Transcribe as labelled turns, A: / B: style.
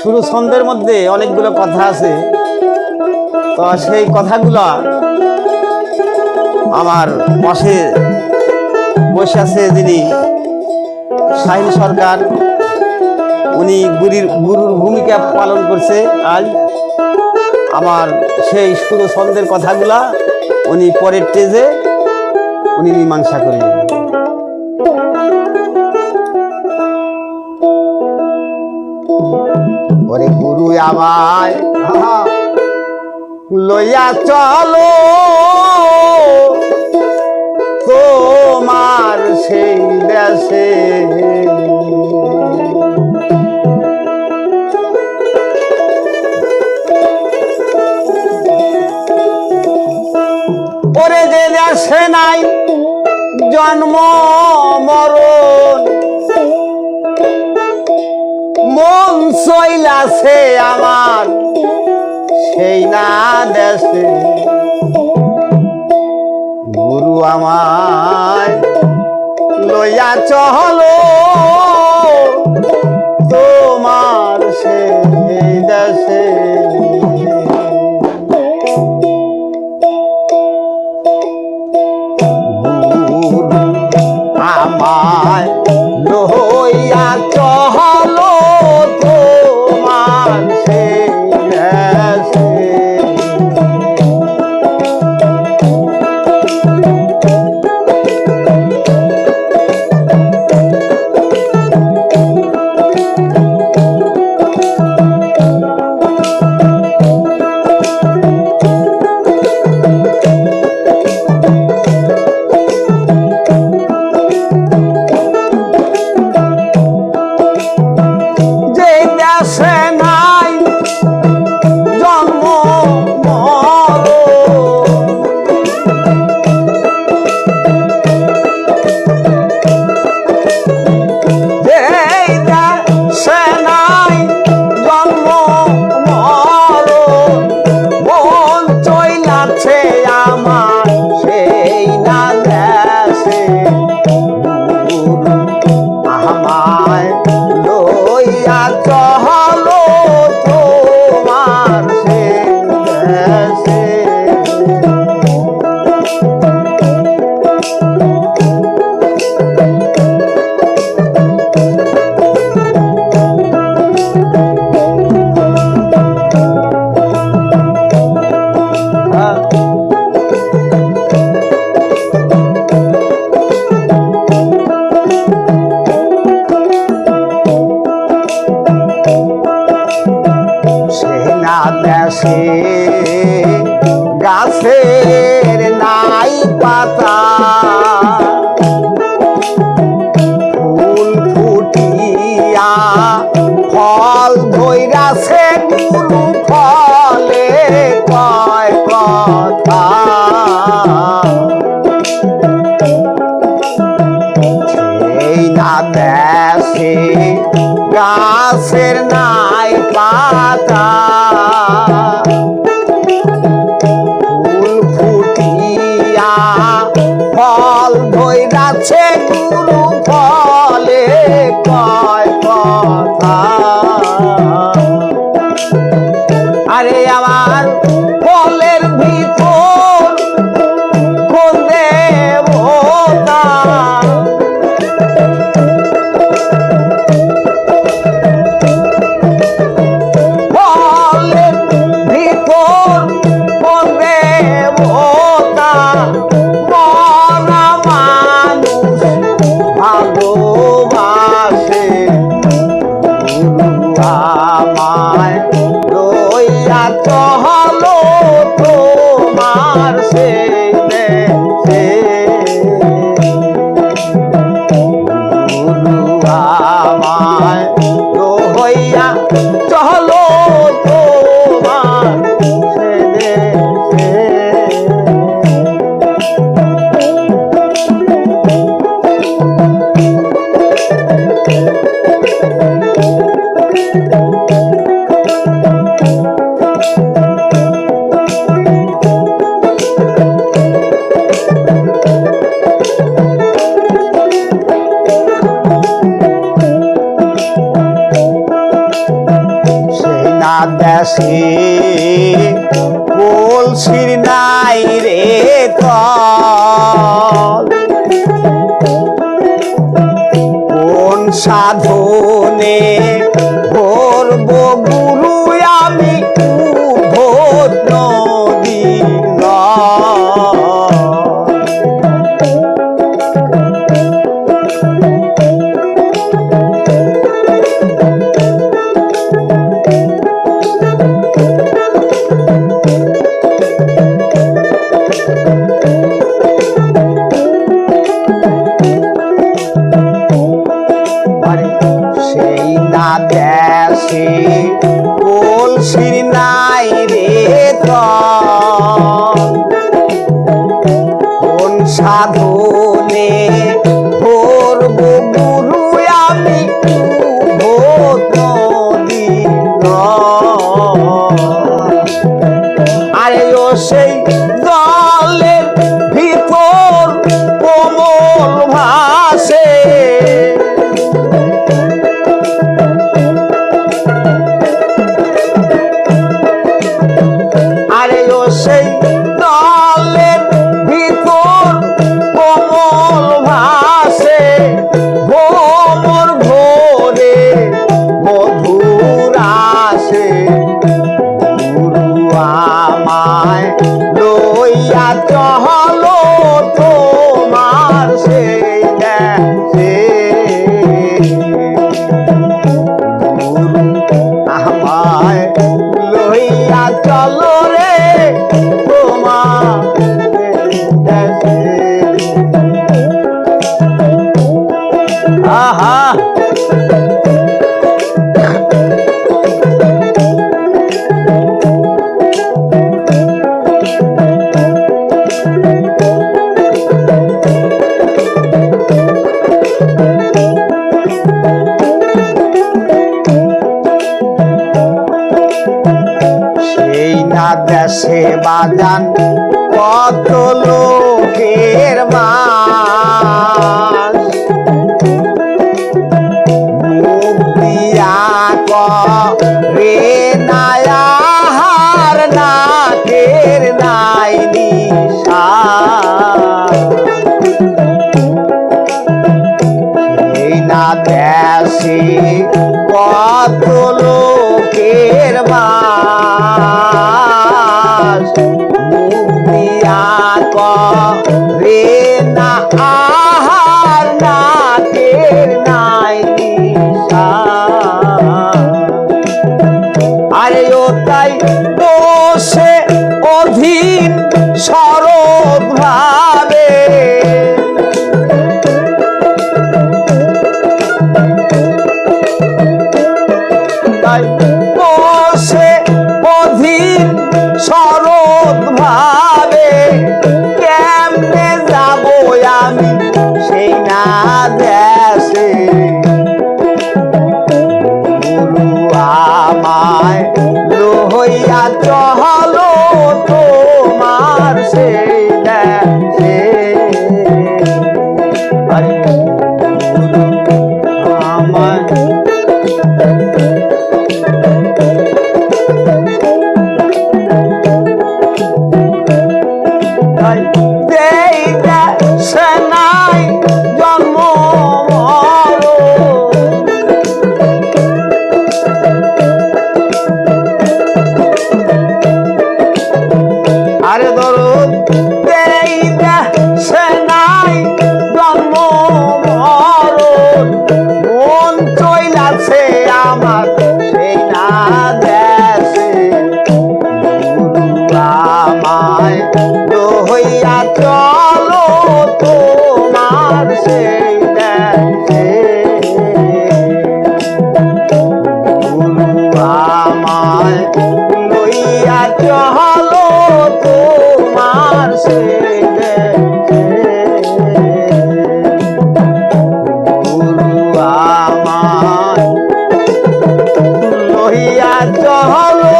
A: শুরু ছন্দের মধ্যে অনেকগুলো কথা আছে, তো সেই কথাগুলো আমার পাশে বসে আছে যিনি শাহিন সরকার, উনি গুরুর ভূমিকা পালন করছে। আজ আমার সেই শুরু ছন্দের কথাগুলা উনি পরের স্টেজে উনি মীমাংসা করলেন। ওরে গুরু আমায় লইয়া চলো তোমার সেই দেশে, ওরে যে দেশে নাই জন্ম মরণ, মন চইলাছে আমার সেই না দেশে। গুরু আমায় লইয়া চলো তোমার সেই দেশে। আমায় লইয়া চলো তোমার সেই দেশে। গাছের নাই পাতা, ফুল ফুটিয়া ফল ধইরাছে, গুরু ফলে কয় কথা। সেই না দেশে গাছের নাই পাতা, ফল ধইরাছে, গুরু ফলে কয় কথা। আরে আমার ফলের ভিতর কোন দেবতা, ফলের ভিতর কোন দেবতা, ভালোবাসে। গুরু আমায় লইয়া চলো তোমার সেই দেশে। গুরু আমায় লইয়া চলো তোমার সেই দেশে। না দেশে কলসির নাই রে তল, কোন সাধনে করব গুরু আমি উদ্ভট নদীর জল। সেই না দেশে কলসির নাই রে তল, কোন সাধনে করব গুরু আমি উদ্ভট নদীর জল। আরে ও সেই জলের ভিতর কোমল ভাসে, আরে ও সেই জলের ভিতর কোমল ভাসে, ভ্রমর ঘোরে মধুর আসে, গুরু আমায় লইয়া চলো তোমার সেই দেশে। গুরু আমায় লইয়া চলো রে তোমার দেশে। আহা সেই না দেশে বাজান কত লোকের মাস, মুখ দিয়া করে নায়ার নাকের নাই নিশাস। সেই না দেশে কত লোকের মাস, মুখ দিয়া করে না আহার নাকের নাই নিশাস। আরে ও তাই দোষে অধীন শরৎ ভাবে, তাই দোষে অধীন শরৎ ভাবে, কেমনে যাব আমি সেই না দেশে। গুরু আমায় লইয়া চলো তোমার সেই দেশে। আরে গুরু আমায় দেই দেশে নাই জন্ম মরণ, আরে দরদ দেই দেশে নাই জন্ম মরণ, মন চইলাছে আমার সেই না দেশে। গুরু আমায় লইয়া চলো তোমার সেই দেশে। গুরু আমায় লইয়া চলো তোমার সেই দেশে। গুরু আমায় লইয়া চলো